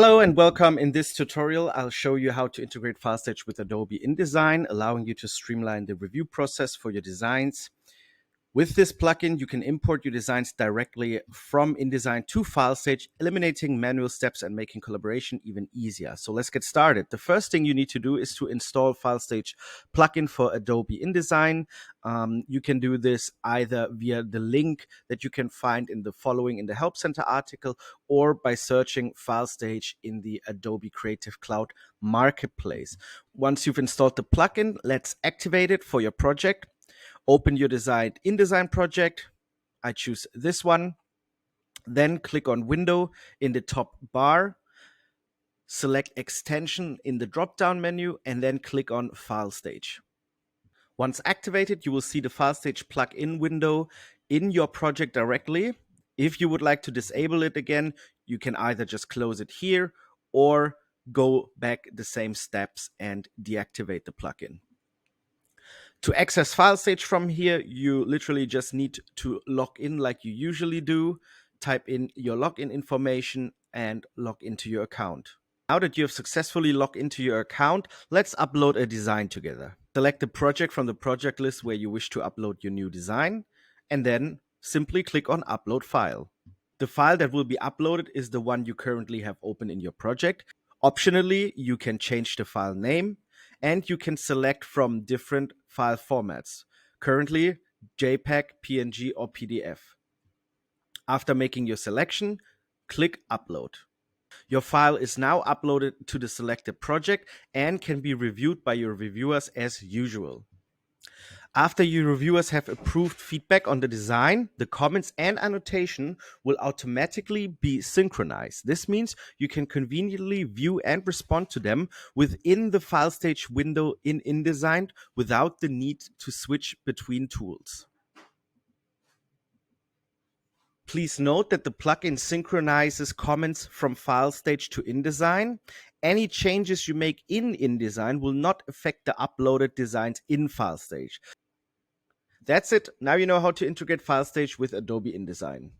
Hello and welcome. In this tutorial, I'll show you how to integrate Filestage with Adobe InDesign, allowing you to streamline the review process for your designs. With this plugin, you can import your designs directly from InDesign to Filestage, eliminating manual steps and making collaboration even easier. So let's get started. The first thing you need to do is to install Filestage plugin for Adobe InDesign. You can do this either via the link that you can find in the Help Center article, or by searching Filestage in the Adobe Creative Cloud Marketplace. Once you've installed the plugin, let's activate it for your project. Open your designed InDesign project. I choose this one. Then click on Window in the top bar. Select Extension in the drop-down menu and then click on Filestage. Once activated, you will see the Filestage plugin window in your project directly. If you would like to disable it again, you can either just close it here or go back the same steps and deactivate the plugin. To access Filestage from here, you literally just need to log in like you usually do, type in your login information and log into your account. Now that you have successfully logged into your account, let's upload a design together. Select the project from the project list where you wish to upload your new design, and then simply click on Upload File. The file that will be uploaded is the one you currently have open in your project. Optionally, you can change the file name, and you can select from different file formats. Currently, JPEG, PNG, or PDF. After making your selection, click Upload. Your file is now uploaded to the selected project and can be reviewed by your reviewers as usual. After your reviewers have approved feedback on the design, the comments and annotation will automatically be synchronized. This means you can conveniently view and respond to them within the Filestage window in InDesign without the need to switch between tools. Please note that the plugin synchronizes comments from Filestage to InDesign. Any changes you make in InDesign will not affect the uploaded designs in Filestage. That's it. Now you know how to integrate Filestage with Adobe InDesign.